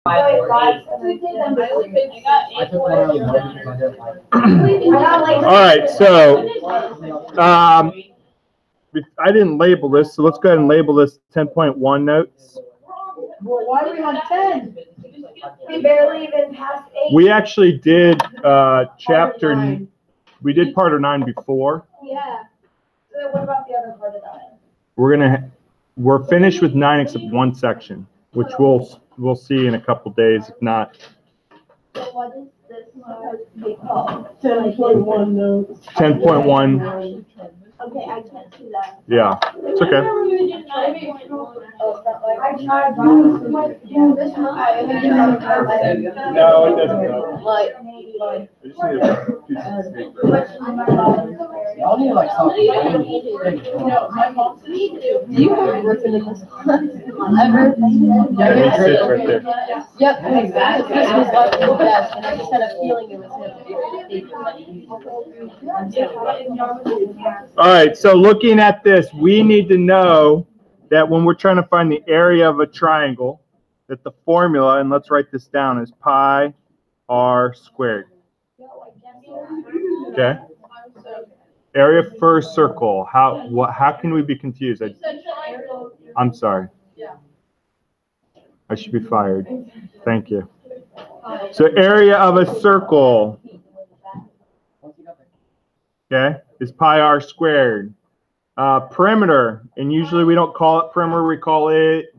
All right, so I didn't label this, so let's go ahead and label this 10.1 notes. Well, why do we have 10? We barely even passed 8. We actually did chapter. We did part of 9 before. Yeah. So what about the other part of 9? We're finished with 9 except one section, which we'll see in a couple days, if not. So what is this be called? 10.1 notes. 10.1. Okay, I can't see that. Yeah, it's okay. No, it doesn't go. Y'all need like something. Do you have written in this class? Ever? Yeah, he sits right there. Yep, exactly. This was like the best, and I just had a feeling it was him. All right, so looking at this, we need to know that when we're trying to find the area of a triangle, that the formula, and let's write this down, is pi r squared. Okay. Area for a circle. How can we be confused? I'm sorry. I should be fired. Thank you. So area of a circle, okay, is pi r squared. Perimeter, and usually we don't call it perimeter, we call it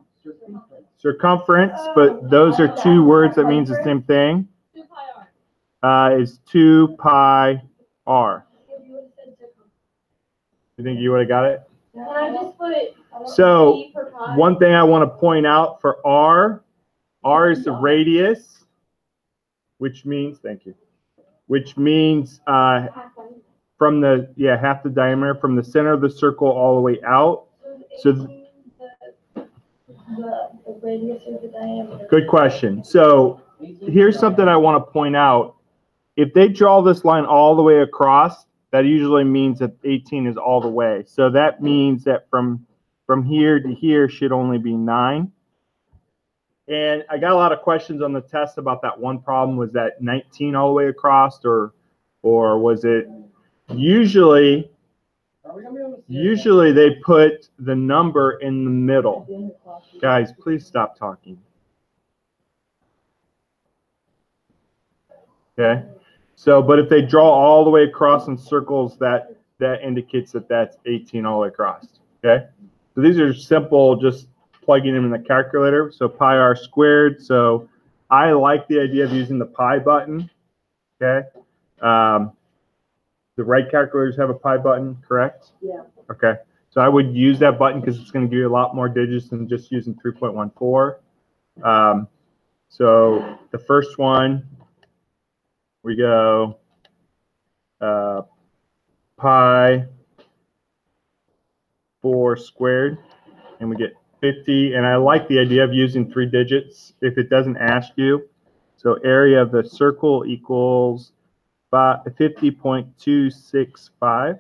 circumference, but those are two words that means the same thing. Is 2 pi r. You think you would have got it? So one thing I want to point out for r is the radius, which means, thank you, which means from the, half the diameter from the center of the circle all the way out. So the radius of the diameter. Good question. So here's something I want to point out. If they draw this line all the way across, that usually means that 18 is all the way. So that means that from here to here should only be 9. And I got a lot of questions on the test about that one problem. Was that 19 all the way across, or was it usually they put the number in the middle. Guys, please stop talking. Okay. So, but if they draw all the way across in circles, that indicates that that's 18 all the way across. Okay. So these are simple, just plugging them in the calculator. So pi r squared. So I like the idea of using the pi button. Okay. The right calculators have a pi button, correct? Yeah. Okay. So I would use that button because it's going to give you a lot more digits than just using 3.14. So the first one, we go pi 4 squared, and we get 50. And I like the idea of using 3 digits if it doesn't ask you. So area of the circle equals 50.265.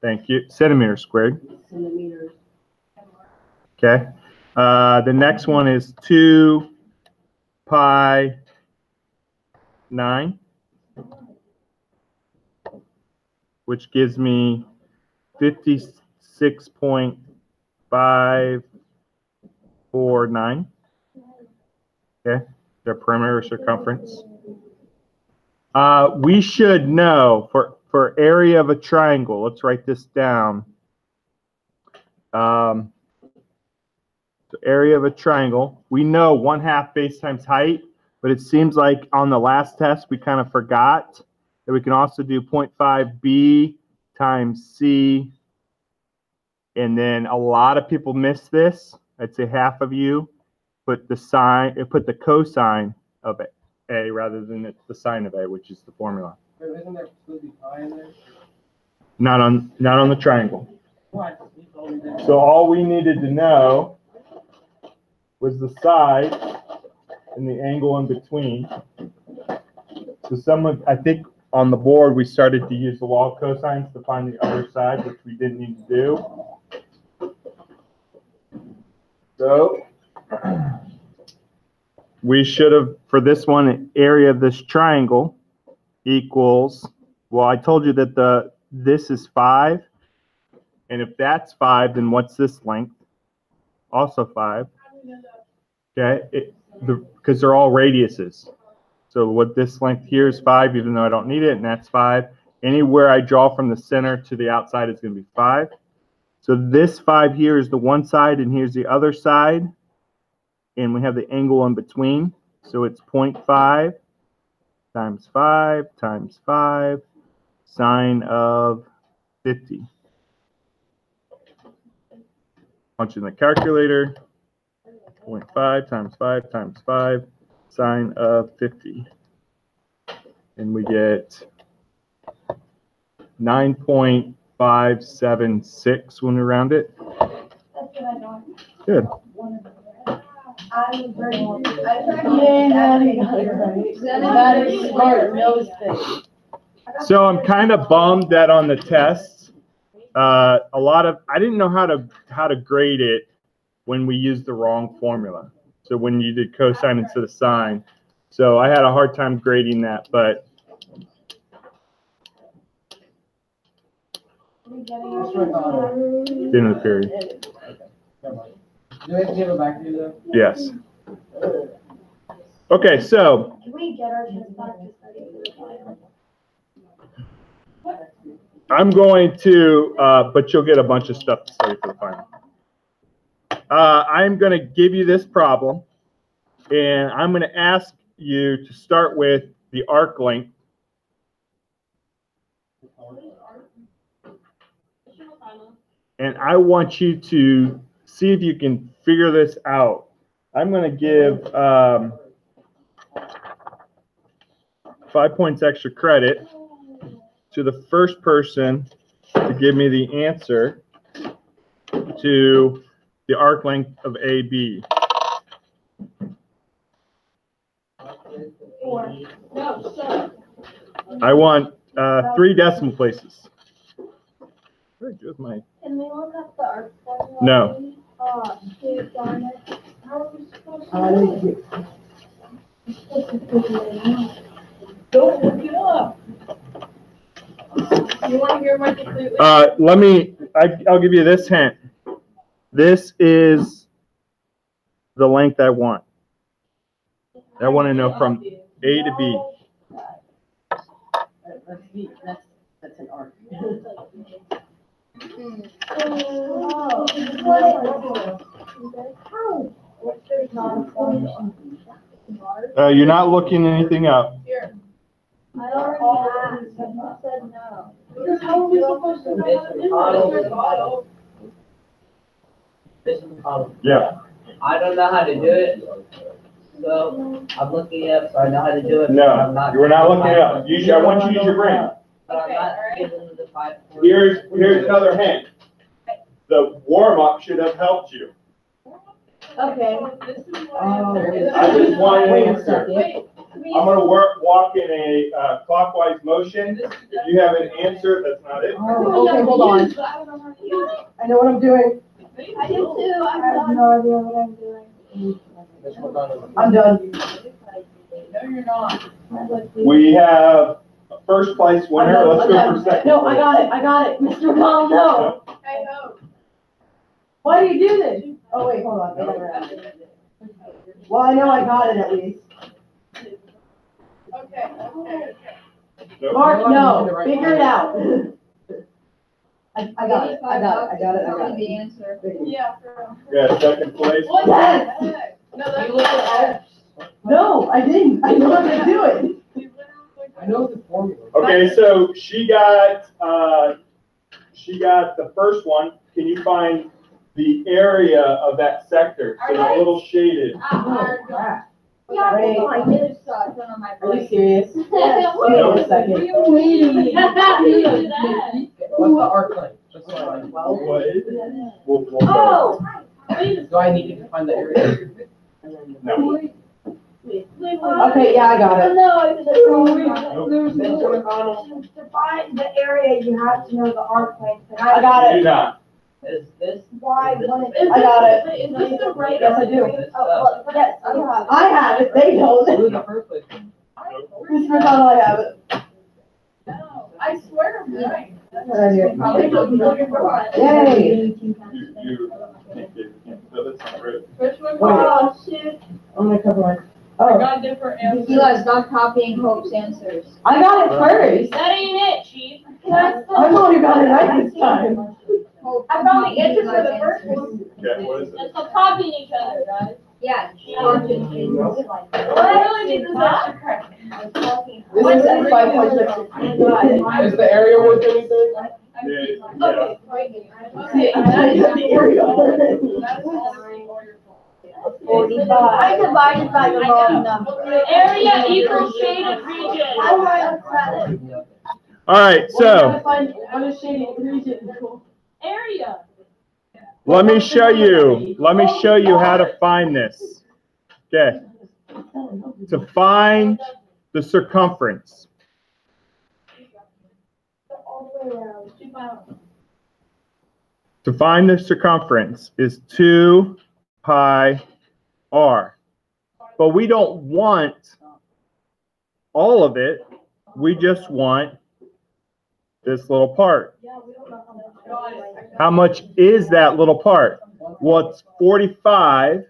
Thank you. Centimeters squared. Centimeters. Okay. The next one is 2 pi 9, which gives me 56.549. Okay. Their perimeter circumference. We should know for area of a triangle. Let's write this down. So area of a triangle. We know 1/2 base times height, but it seems like on the last test we kind of forgot that we can also do 0.5 b times c. And then a lot of people miss this. I'd say half of you put the cosine of it. A rather than the sine of A, which is the formula. Isn't there supposed to be pi in there? Not on the triangle. What? So all we needed to know was the side and the angle in between. So I think on the board we started to use the law of cosines to find the other side, which we didn't need to do. So we should have, for this one, area of this triangle equals, well, I told you that this is 5. And if that's 5, then what's this length? Also 5. Okay, because they're all radiuses. So what this length here is 5, even though I don't need it, and that's 5. Anywhere I draw from the center to the outside is going to be 5. So this 5 here is the one side, and here's the other side. And we have the angle in between. So it's 0.5 times 5 times 5 sine of 50. Punch in the calculator. 0.5 times 5 times 5 sine of 50. And we get 9.576 when we round it. Good. So I'm kind of bummed that on the test, I didn't know how to grade it when we used the wrong formula. So when you did cosine instead of sine. So I had a hard time grading that, but the end of the period. Do I have to give it back to you though? Yes. Okay, so Can we get our test back to study for the final? I'm going to, but you'll get a bunch of stuff to study for the final. I'm going to give you this problem, and I'm going to ask you to start with the arc length. And I want you to see if you can figure this out. I'm going to give 5 points extra credit to the first person to give me the answer to the arc length of AB. I want 3 decimal places. Where'd you with my? Can we look up the arc formula? No. Dude, darn it. How are we supposed to? Don't look it up. You want to hear my completely? I'll give you this hint. This is the length I want. I want to know from A to B. That's an arc. You're not looking anything up. Here. I already asked, but you said no. Because how are we supposed to know how to do This is the column. Yeah. I don't know how to do it, so I'm looking it up so I know how to do it. No, you were not looking it up. I want you to use your brain. But I'm not giving them the 5 points. Here's another hint. The warm-up should have helped you. Okay. I just want an answer. I'm going to walk in a clockwise motion. If you have an answer, that's not it. Oh, okay, hold on. I know what I'm doing. I do too. I have no idea what I'm doing. I'm done. No, you're not. We have a first place winner. Let's go for second. No, I got it. Mr. McCall, no. Hey, ho. Why do you do this? Oh, wait, hold on. Well, I know I got it at least. Okay. Mark, no, figure it out. I got it. The answer. Yeah, for real. Yeah, second place. What the Yes. heck? No, You that's looked at No, I didn't. I know how to do it. I know the formula. Okay, so she got the first one. Can you find the area of that sector? So it's a little shaded. Oh, crap. Yeah, Great. hold on, it sucks on my Are you brain. serious? Yeah. Wait a second. What's the arc length? Just so I know. What is it? We'll go. Oh. Do I need to find the area? No. Okay, yeah, I got it. No, it was Mr. McConnell. to find the area, you have to know the arc length. I got Do it. not. Is this? Why? Is this- I got it. Is this the right? Yes, I do. This Oh, stuff. well, yes, I have. I have it, they don't. Who's the first one? Mr. McConnell, I have it. No, I swear I'm right. Right here. Probably looking for one. Yay. Which one? Wait. Oh, shit. I'm gonna cover my, I oh, got different answers. Eli, stop copying Hope's answers. I got it first. That ain't it, chief. I'm the one who got it right this time. I found the answer for the first one. Okay, what is it? It's called copying each other, guys. Yeah. Well, I really need this extra credit. This is 5.6. Is the area worth anything? Okay, right here. See, I got the area. I divided by the wrong number. Area equals shaded region. All right, so What is shaded region? Area. let me show you how to find this. Okay, to find the circumference. To find the circumference is 2 pi r. But we don't want all of it. We just want this little part. How much is that little part? Well, it's 45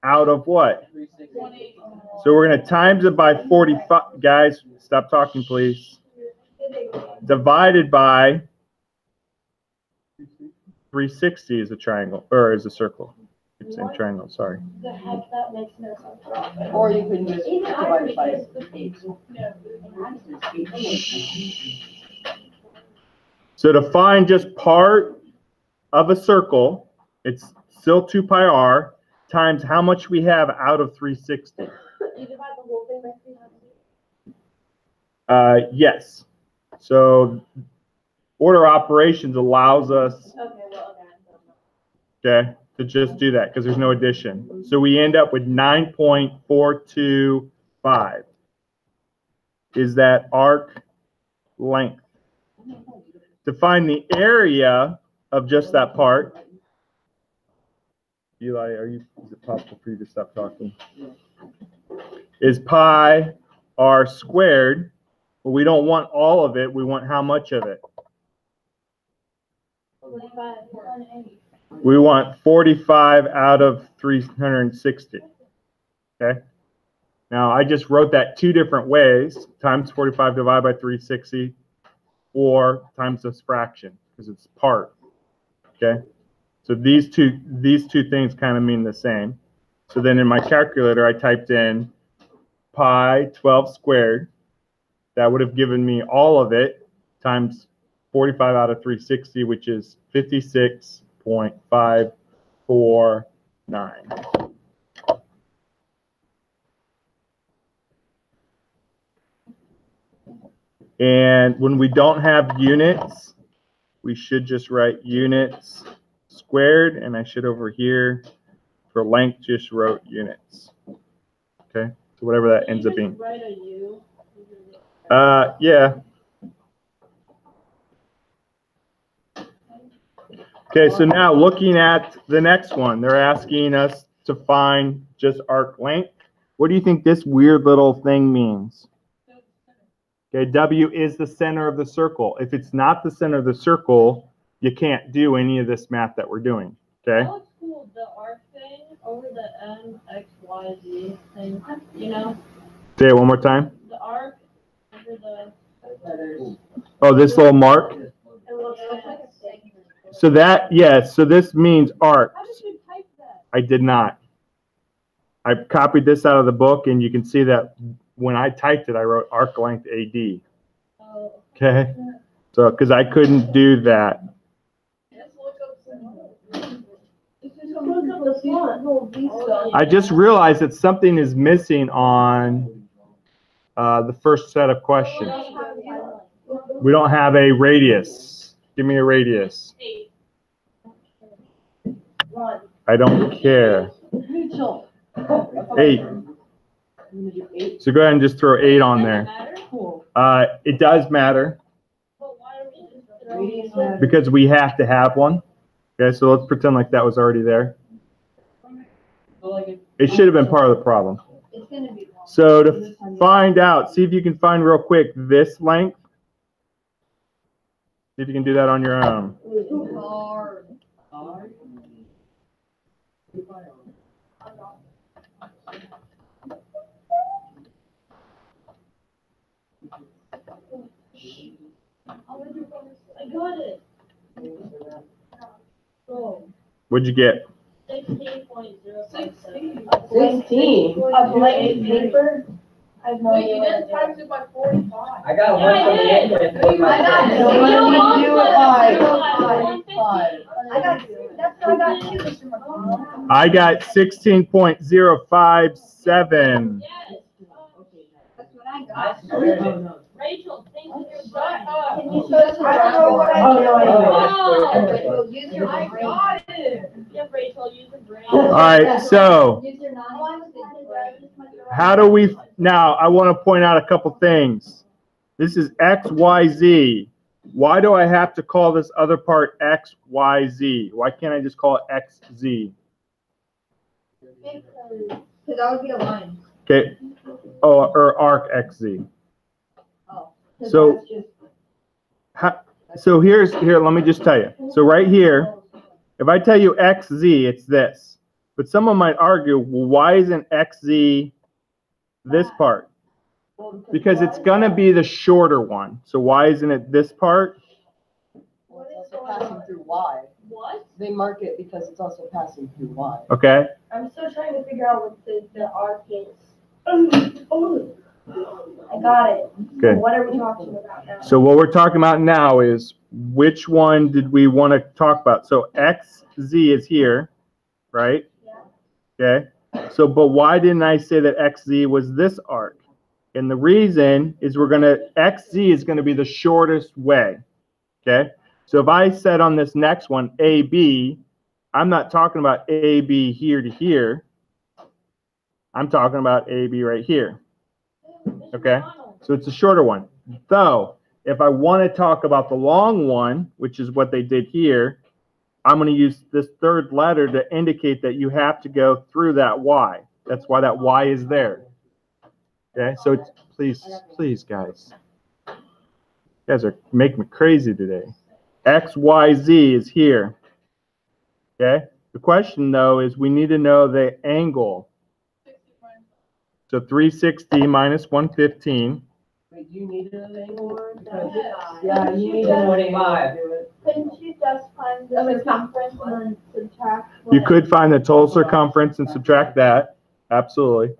out of what? 360. So we're going to times it by 45. Guys, stop talking, please. Divided by 360 is a triangle, or is a circle. It's a triangle, sorry. The heck, that makes no sense. Or you can just divide it by. So to find just part of a circle, it's still 2 pi r times how much we have out of 360. You divide the whole thing by 300? Yes. So order operations allows us, okay, to just do that because there's no addition. So we end up with 9.425 is that arc length. To find the area of just that part, Eli, is it possible for you to stop talking? Is pi r squared. But we don't want all of it. We want how much of it? 45. We want 45 out of 360. Okay. Now I just wrote that two different ways: times 45 divided by 360, or times this fraction because it's part. Okay. So these two things kind of mean the same. So then in my calculator I typed in pi 12 squared. That would have given me all of it times 45 out of 360, which is 56.549. And when we don't have units, we should just write units squared, and I should over here for length just wrote units. Okay, so whatever that ends up being. Write a U. Yeah. Okay, so now looking at the next one, they're asking us to find just arc length. What do you think this weird little thing means? Okay, W is the center of the circle. If it's not the center of the circle, you can't do any of this math that we're doing. Okay? That looks cool, the arc thing over the M, X, Y, Z thing, you know? Say it one more time. The arc over the... Oh, this little mark? It looks like a thing. So that, yes, so this means arc. How did you type that? I did not. I copied this out of the book, and you can see that when I typed it, I wrote arc length AD. Oh. Okay? So, because I couldn't do that. Just look up some. I just realized that something is missing on the first set of questions. We don't have a radius. Give me a radius. 8. I don't care. Mutual. 8. So go ahead and just throw 8 on Does it there. matter? Cool. It does matter But why are we just Radius throwing matters. because we have to have one. Okay, so let's pretend like that was already there. So like It should have been part of the problem. It's gonna be long. So to find out, see if you can find real quick this length. See if you can do that on your own. Too hard. I got it. So, What'd you get? 16.057. 16. A blank paper? I have no Wait, idea you what didn't to times it by 45. I got one from the internet. I got it. So what did we do at I got two. That's what I got too, Mr. McConnell. I got 16.057. Yes. That's what I I got. swear. Rachel, think of your Shut brain. up. Can you show us I don't know what I Oh, did. no, I Oh, know. Well, use your I brain. got it. Yeah, Rachel, use your brain. All right, so Use your non-existent brain. how do we, now I want to point out a couple things. This is X, Y, Z. Why do I have to call this other part X, Y, Z? Why can't I just call it X, Z? Because that would be a line. Okay, oh, or arc X, Z. Oh. So, so here, let me just tell you. So right here, if I tell you XZ, it's this. But someone might argue, well, why isn't XZ this part? Because it's going to be the shorter one. So why isn't it this part? Well, it's also passing through Y. What? They mark it because it's also passing through Y. Okay. I'm still trying to figure out what the arc is. I got it. Good. What are we talking about now? So what we're talking about now is which one did we want to talk about? So XZ is here, right? Yeah. Okay. So, but why didn't I say that XZ was this arc? And the reason is XZ is going to be the shortest way. Okay. So if I said on this next one, AB, I'm not talking about AB here to here. I'm talking about AB right here. Okay. So it's a shorter one. Though, if I want to talk about the long one, which is what they did here, I'm going to use this third letter to indicate that you have to go through that Y. That's why that Y is there. Okay, so it's, please, guys. You guys are making me crazy today. X, Y, Z is here. Okay, the question though is we need to know the angle. So 360 minus 115. Wait, do you need an angle? Yeah. Yeah, you need an 25. angle. Couldn't you just find the circumference and then subtract? You could find the total circumference and subtract that. Absolutely.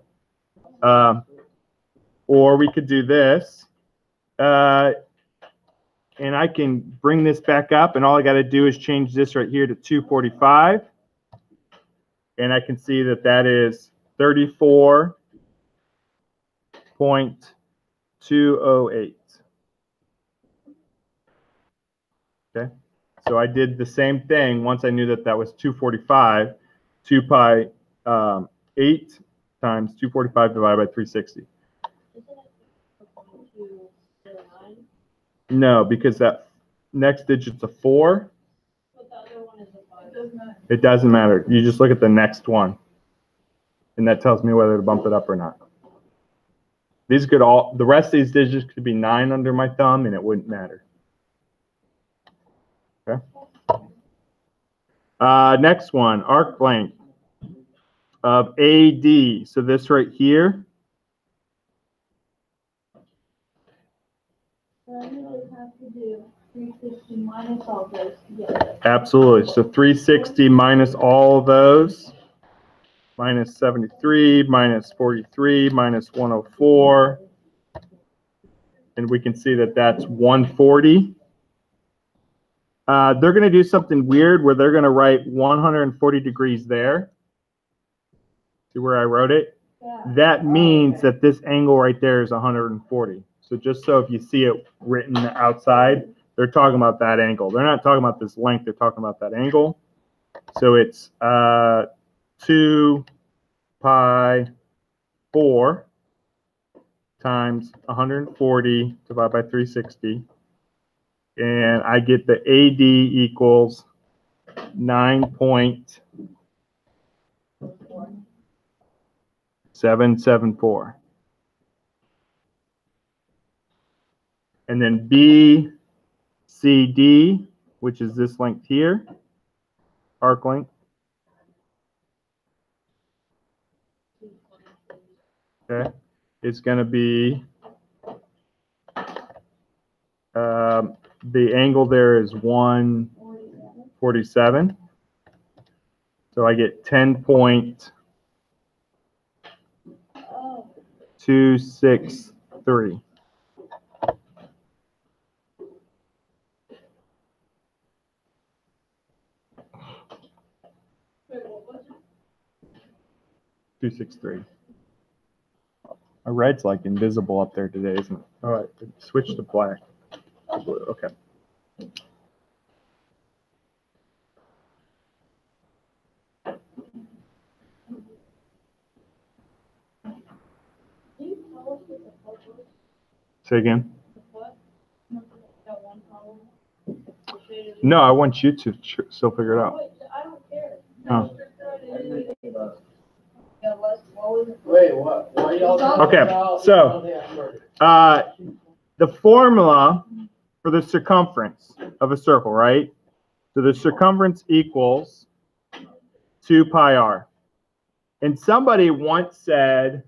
Or we could do this. And I can bring this back up, and all I got to do is change this right here to 245. And I can see that that is 34.208. Okay. So I did the same thing once I knew that that was 245. 2 pi 8 times 245 divided by 360. No, because that next digit's a 4. But the other one is a 5. It doesn't matter. You just look at the next one, and that tells me whether to bump it up or not. These could all, the rest of these digits could be 9 under my thumb, and it wouldn't matter. Okay. Next one, arc length of AD. So this right here. So I really have to do 360 minus all those together. Absolutely. So 360 minus all of those, minus 73, minus 43, minus 104. And we can see that that's 140. They're going to do something weird where they're going to write 140 degrees there. See where I wrote it? Yeah. That means that this angle right there is 140. So just so if you see it written outside, they're talking about that angle. They're not talking about this length. They're talking about that angle. So it's 2 pi 4 times 140 divided by 360. And I get the AD equals 9.774. And then BCD, which is this length here, arc length. Okay, it's going to be, the angle there is 147. So I get 10.263. Wait, what was it? 263. My red's like invisible up there today, isn't it? All right, switch to black. Blue, okay. Can you tell us what the fuck was? Say again. The what? That one column? The shaded- No, I want you to still figure it out. Wait, I don't care. Oh. Yeah, let's, what was it? Wait, what are y'all talking Okay, about? so, the formula for the circumference of a circle, right? So the circumference equals 2 pi r. And somebody once said,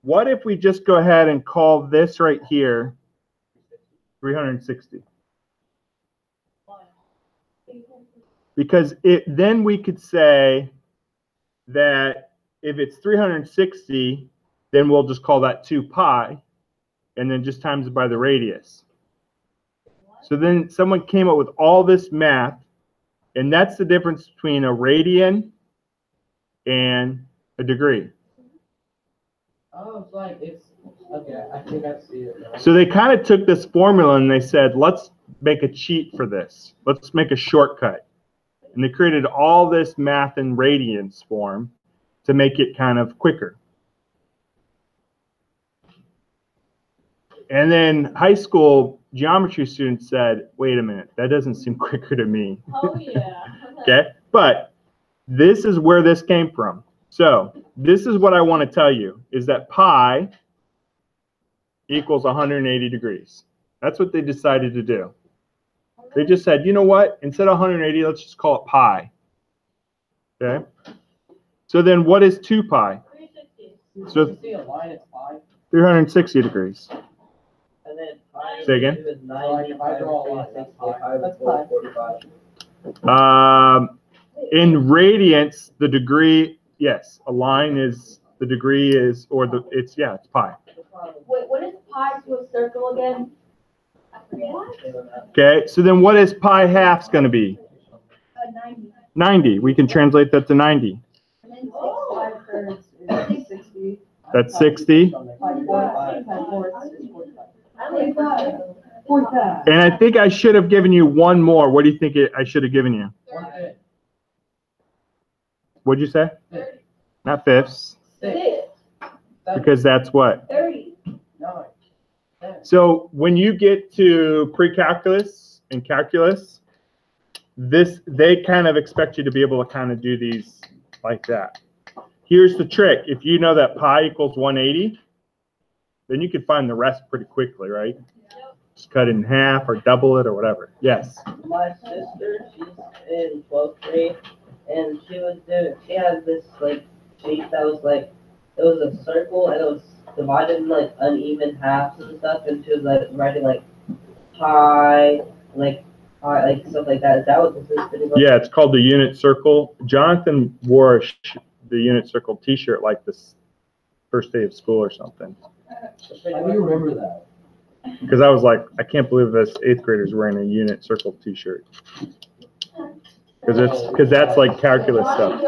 what if we just go ahead and call this right here 360? Because then we could say that if it's 360, then we'll just call that 2 pi, and then just times it by the radius. So then someone came up with all this math, and that's the difference between a radian and a degree. Oh, it's like okay. I think I see it now. So they kind of took this formula and they said, let's make a cheat for this. Let's make a shortcut. And they created all this math in radians form to make it kind of quicker. And then high school geometry students said, wait a minute, that doesn't seem quicker to me. Oh, yeah. Okay, but this is where this came from. So this is what I want to tell you, is that pi equals 180 degrees. That's what they decided to do. They just said, you know what, instead of 180, let's just call it pi. Okay, so then what is 2 pi? 360. So You see a line, it's 5. 360 degrees. And then pi Say again? is 90. If I draw a line, that's pi. That's pi. 45. In radians, the degree, yes, a line is, the degree is, or the, it's, yeah, it's pi. Wait, what is pi to a circle again? I forget. Okay, so then what is pi halves going to be? 90. 90. We can translate that to 90. And then 5 is 60. That's 60. 5 fourths is 45. 45. And I think I should have given you one more. What do you think I should have given you? What'd you say? Not fifths, 6. because that's what? 30. So when you get to pre-calculus and calculus, they kind of expect you to be able to kind of do these like that. Here's the trick. If you know that pi equals 180, then you can find the rest pretty quickly, right? Just cut it in half or double it or whatever. Yes. My sister, she's in 12th grade, and she has this like sheet that was like, it was a circle and it was divided in like uneven halves and stuff, and she was like writing like pi, like stuff like that. Is that what this is? Yeah, it's called the unit circle. Jonathan wore the unit circle t-shirt like this first day of school or something. How do you remember that? Because I was like, I can't believe this 8th grader's wearing a unit circle t-shirt. Because that's like calculus stuff.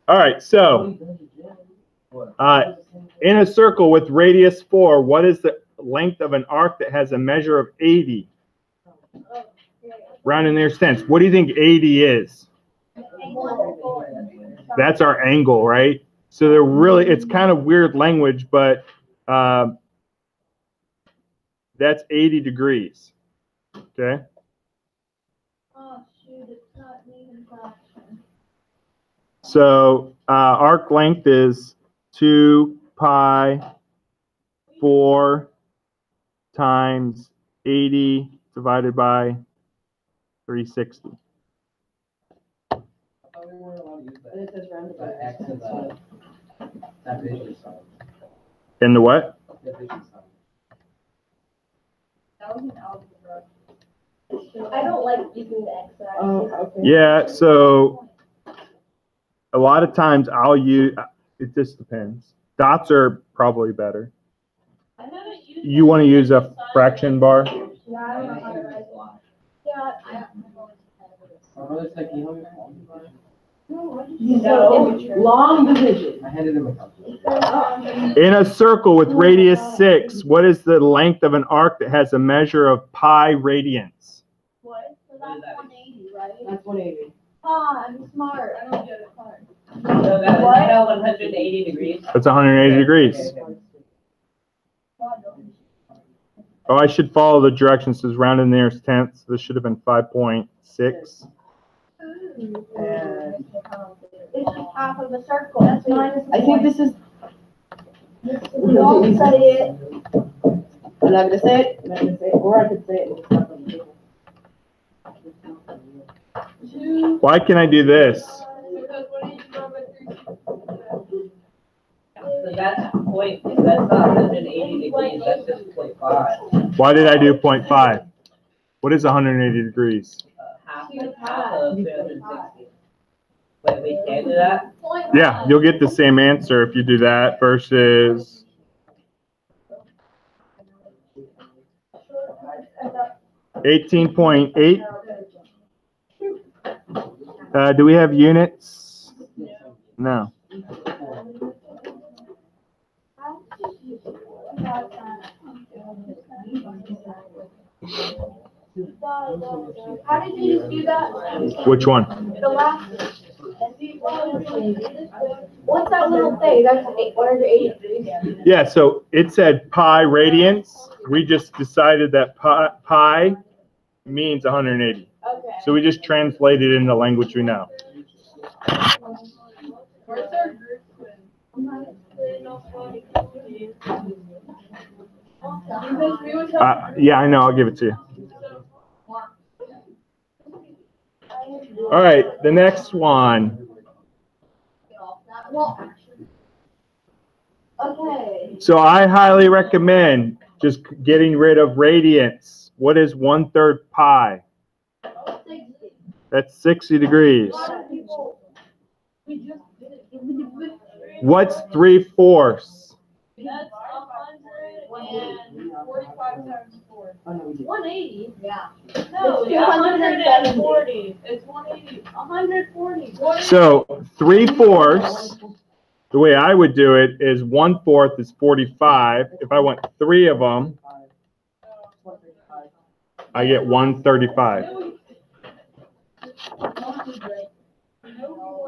All right, so in a circle with radius 4, what is the length of an arc that has a measure of 80? Round in their sense. What do you think 80 is? That's our angle, right? So they're really, it's kind of weird language, but that's 80 degrees. Okay? So arc length is 2 pi 4 times 80 divided by 360. And it says rounded by X. And the what? I don't like using the X. Oh, okay. Yeah, so a lot of times I'll use, it just depends. Dots are probably better. I haven't used You want to use a fraction bar? Yeah, I don't know how to write one. Yeah, So, long division. I handed him a copy. In a circle with radius 6, what is the length of an arc that has a measure of pi radians? what? So that's 180, right? That's 180. Ah, I'm smart. I don't get it hard. So that is now 180 degrees. That's 180 degrees. Oh, I should follow the directions. It says round in the nearest tenth. So this should have been 5.6. And It's just half of a circle. That's minus. I think this is, Don't say it. I'm not gonna say it, I'm not gonna say it, or I could say it. And it's not on the table. Why can I do this? Because what do you know about 360? So that's point, that's not 180 degrees, that's just 0.5. Why did I do 0.5? What is 180 degrees? Half of 360. Wait, we can do that? Yeah, you'll get the same answer if you do that versus 18.8. Do we have units? No. How did you just do that? Which one? The last. What's that little thing? That's 180 degrees. Yeah, so it said pi radians. We just decided that pi means 180. Okay. So we just translated it into language we know. Where's our group Because we would have. Yeah, I know. I'll give it to you. All right, the next one. Well, okay. So I highly recommend just getting rid of radians. What is 1/3 pi? 60. That's 60 degrees. A lot of people, we just did it. What's 3/4? That's 145 times 4. 180? Yeah. No, It's it's 140. It's 180. 140. So 3/4, the way I would do it is 1/4 is 45. If I want 3 of them, I get 135.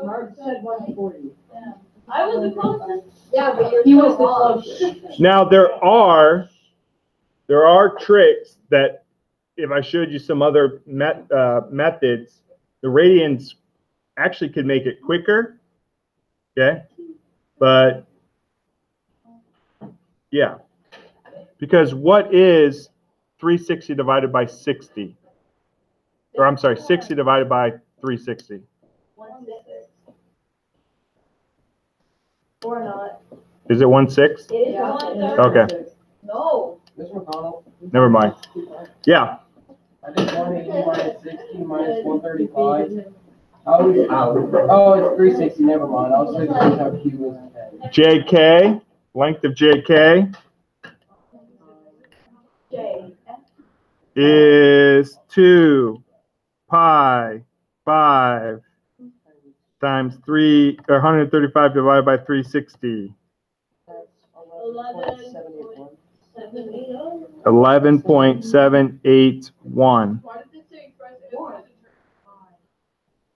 Mark said 140. I was the closest. Yeah, but you're He so was the wrong. closest. Now there are tricks that if I showed you some other methods, the radians actually could make it quicker. Okay, but yeah, because what is 360 divided by 60? Or I'm sorry, 60 divided by 360. Or not. Is it 1/6? It is Yeah. 1/3. Okay. No. Mr. McConnell, Never mind. Yeah. I think 180 minus 60 minus 135. Oh, it's 360, never mind. I was thinking how Q was 10. JK, length of JK J. is 2 pi 5 times 135 divided by 360. 11.781. Why did it say express it?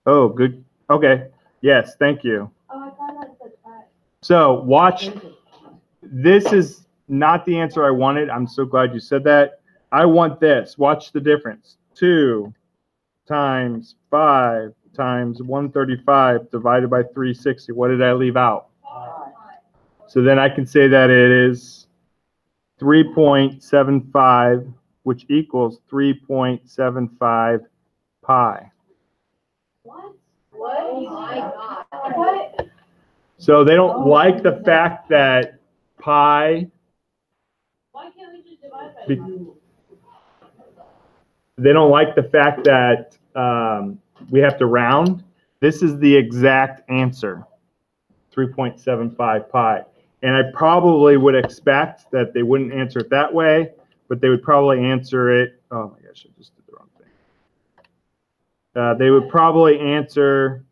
Oh, good. Okay. Yes, thank you. Oh, I thought that said 5. So watch. This is not the answer I wanted. I'm so glad you said that. I want this. Watch the difference. 2 times 5 times 135 divided by 360. What did I leave out? So then I can say that it is 3.75, which equals 3.75 pi. What? Oh my God. What? So they don't like the fact that pi, Why can't we just divide by Be- 2? they don't like the fact that we have to round. This is the exact answer, 3.75 pi. And I probably would expect that they wouldn't answer it that way, but they would probably answer it, oh my gosh, I just did the wrong thing. They would probably answer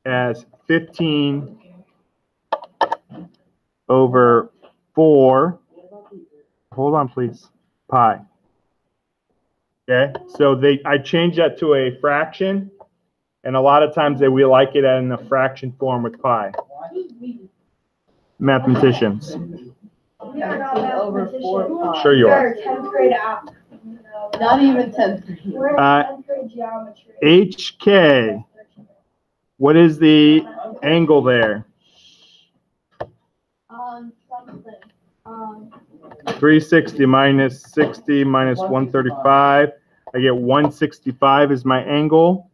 as 15 over 4, hold on please, pi. Okay, so I changed that to a fraction, and a lot of times we like it in a fraction form with pi. Mathematicians. We are not mathematicians. Sure you We are. are 10th grade app. Not even 10th grade. We're in Uh, 10th grade geometry. HK, what is the angle there? Something. 360 minus 60 minus 135. I get 165 is my angle.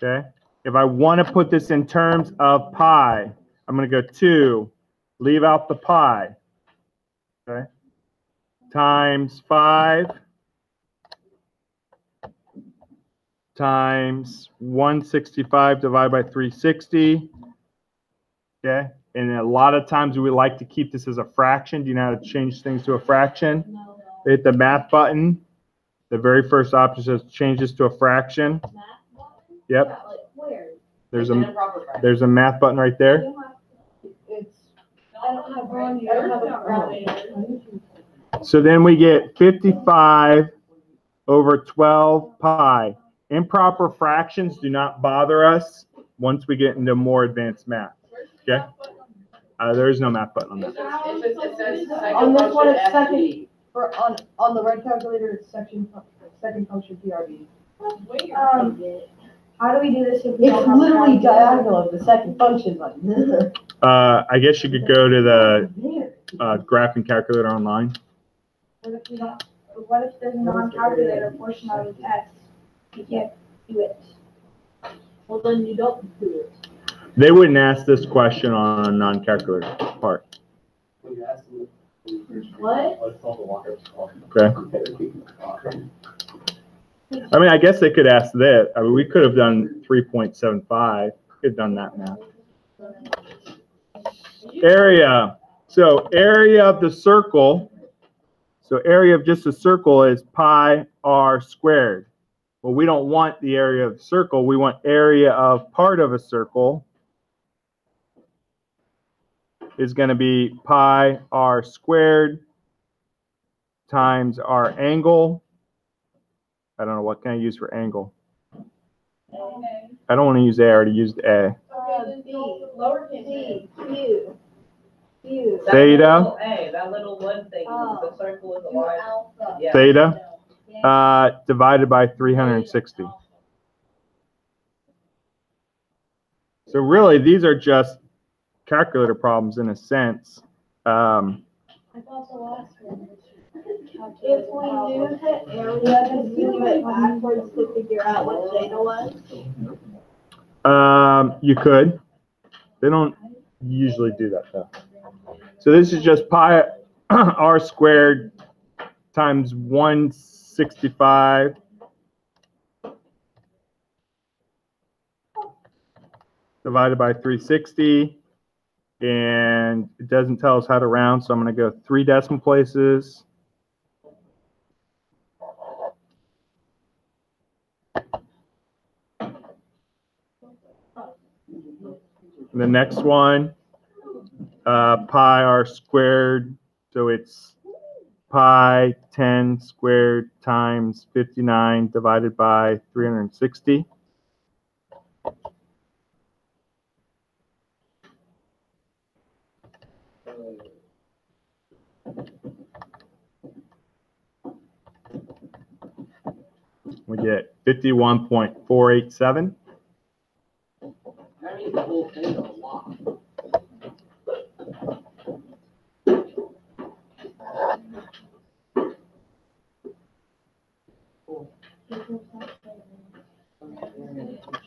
Okay. If I want to put this in terms of pi, I'm going to go 2, leave out the pi. Okay. Times 5 times 165 divided by 360. Okay. And a lot of times we like to keep this as a fraction. Do you know how to change things to a fraction? No. Hit the math button. The very first option says change this to a fraction. Math button? Yep. Yeah, like where? There's a math button right there. It's, I don't have one. I don't have a calculator. So then we get 55 over 12 pi. Improper fractions do not bother us once we get into more advanced math. Okay? There is no math button on that. on this one, it's second, on the red calculator, it's second function PRD. How do we do this if we It's don't have literally a diagonal of the second function button. I guess you could go to the graphing calculator online. What if there's a non-calculator portion of the test? You can't do it. Well, then you don't do it. They wouldn't ask this question on a non-calculator part. What? Okay. I mean, I guess they could ask that. I mean, we could have done 3.75. Could have done that math. Area. So area of the circle. So area of just a circle is pi r squared. Well, we don't want the area of the circle. We want area of part of a circle is going to be pi r squared times our angle. I don't know, what can I use for angle? I don't want to use A, I already used A. Theta. That little one thing, the circle is a line. Yeah. Theta divided by 360. So really, these are just calculator problems in a sense. If we knew the area, could we do it backwards to figure out what theta was? You could. They don't usually do that though. So this is just pi r squared times 165 divided by 360. And it doesn't tell us how to round, so I'm going to go 3 decimal places. The next one, pi r squared, so it's pi 10 squared times 59 divided by 360. We get 51.487. That means the whole thing is a lot.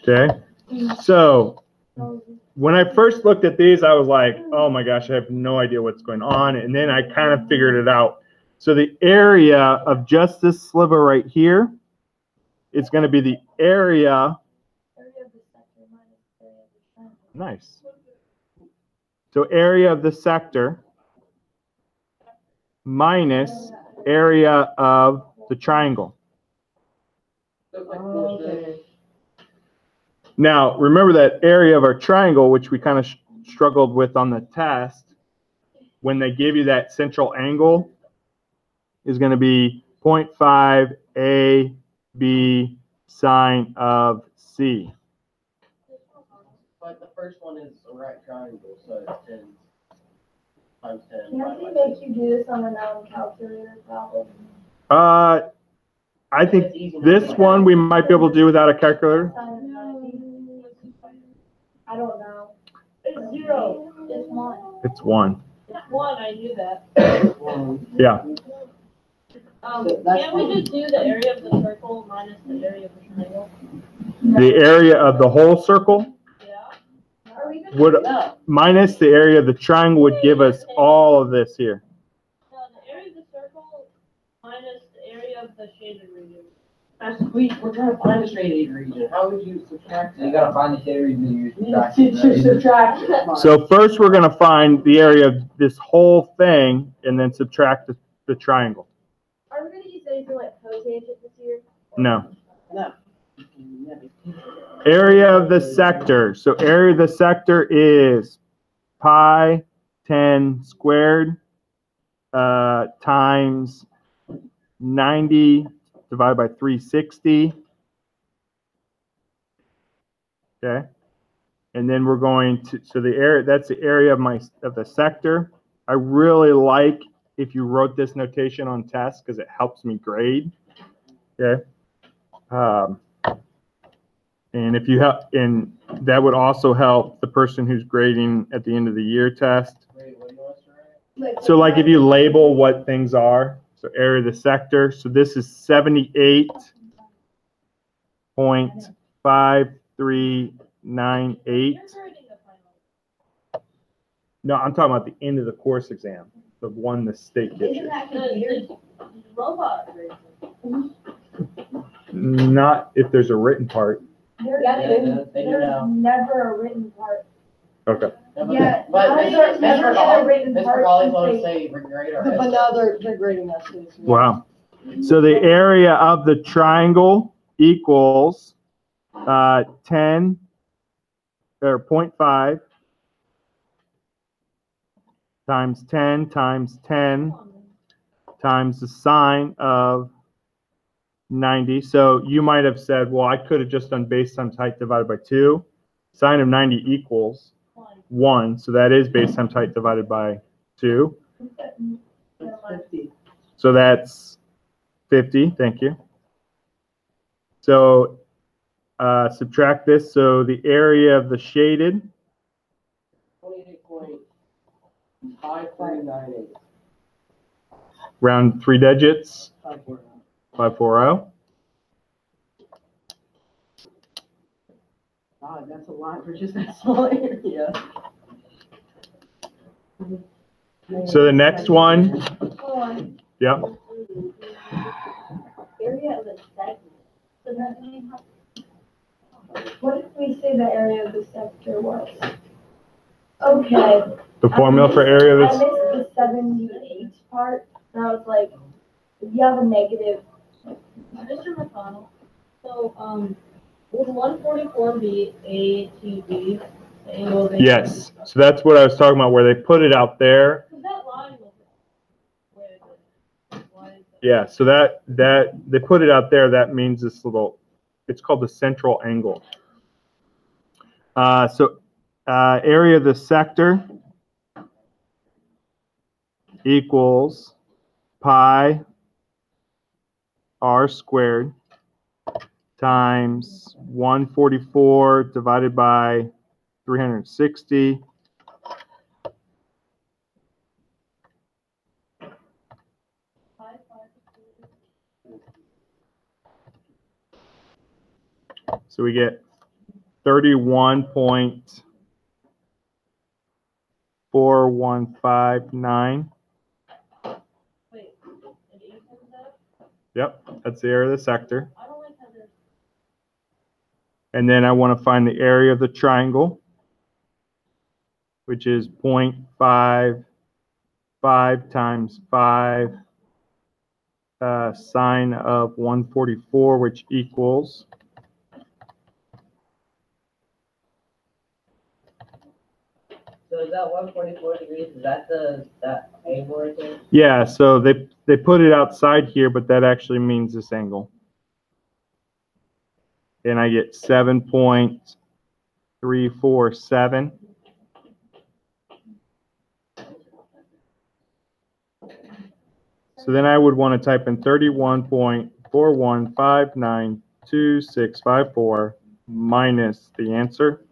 Okay. So when I first looked at these, I was like, oh my gosh, I have no idea what's going on. And then I kind of figured it out. So the area of just this sliver right here is going to be the area. Nice. So area of the sector minus area of the triangle. Okay. Now, remember that area of our triangle, which we kind of struggled with on the test, when they give you that central angle, is going to be 0.5 AB sine of C. But the first one is a right triangle, so it's 10 times 10. Can't we make you do this on a non-calculator problem? I think this one we might be able to do without a calculator. I don't know. It's 0. It's one. It's 1. It's 1, I knew that. Yeah. Can't we just do the area of the circle minus the area of the triangle? The area of the whole circle Yeah. Are we gonna would No. minus the area of the triangle would give us all of this here. No, the area of the circle minus the area of the shaded region. We're trying to find a shaded region. How would you subtract that? You gotta find the shade region To subtract. So first we're going to find the area of this whole thing and then subtract the triangle. Are we gonna use anything like cotangent this year? No. No. Area of the sector. So area of the sector is pi 10 squared times 90 divided by 360. Okay. And then we're going to, so the area, that's the area of the sector. I really like if you wrote this notation on tests because it helps me grade. Okay. And if you have, and that would also help the person who's grading at the end of the year test. Wait, what do you want us to write? So like if you label what things are, so area of the sector, so this is 78.5398. No, I'm talking about the end of the course exam, the one the state gives Isn't you. that weird? Robot. Not if there's a written part. There's They do now. never a written part. Okay. Yeah, But how do you Mr. never get a Golly, written Mr. part Golly's and going to say- say grade our But now they're grading us. So it's- Wow. So the area of the triangle equals 10 or 0.5 times 10 times 10 times the sine of 90. So you might have said, well, I could have just done base times height divided by 2. Sine of 90 equals 1. So that is base times height divided by 2. It's 50. So that's 50. Thank you. So subtract this. So the area of the shaded, 28.5398. round 3 digits, 540. God, that's a lot for just that small area. So the next one, Hold on. yep. Area of the segment. So that means what if we say the area of the sector was? Okay. The formula for area I of missed this. the 78 part, and I was like, if you have a negative, Mr. McConnell, so, would 144 be A to B? The angle of A? Yes. So that's what I was talking about, where they put it out there. Because that line was, where is it? Why is it? Yeah. So that they put it out there. That means this little. It's called the central angle. Area of the sector equals pi r squared times 144 divided by 360. So we get 31.4159. Wait, and 8 times that? Yep, that's the area of the sector. I don't like how there's And then I want to find the area of the triangle, which is 0.55 times 5 sine of 144, which equals So is that 144 degrees? Is that that angle right there? yeah, so they put it outside here, but that actually means this angle. And I get 7.347. So then I would want to type in 31.41592654 minus the answer.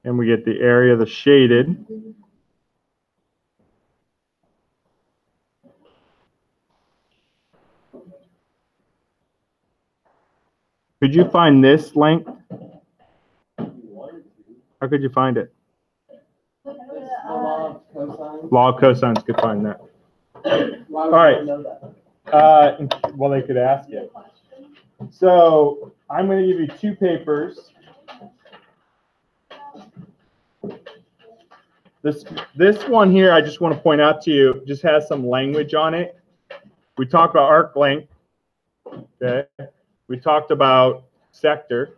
And we get the area of the shaded. Could you find this length? How could you find it? The law of cosine. Law of cosines could find that. Why All would right. I know that? Well, they could ask it. So I'm going to give you two papers. This one here, I just want to point out to you, just has some language on it. We talked about arc length. Okay. We talked about sector.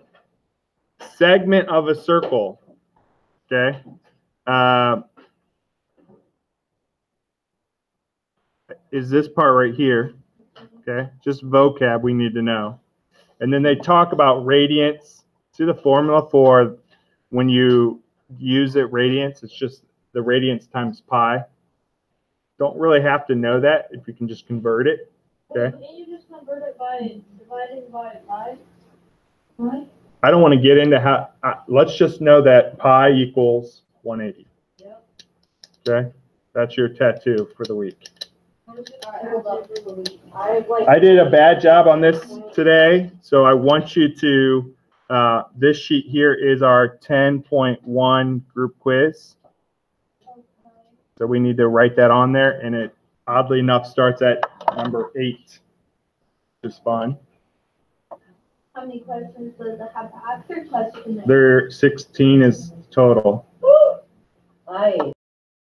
Segment of a circle. Okay. Is this part right here. Okay. Just vocab we need to know. And then they talk about radiance. See the formula for when you use it, radiance, it's just the radiance times pi. Don't really have to know that if you can just convert it. Okay. Can't you just convert it by dividing by 5? Right? I don't want to get into how, let's just know that pi equals 180. Yep. Okay. That's your tattoo for the week. I I did a bad job on this today, so I want you to, this sheet here is our 10.1 group quiz. So we need to write that on there, and it oddly enough starts at number 8, which is fun. How many questions does it have to answer? Question. There 16 is total. Hi.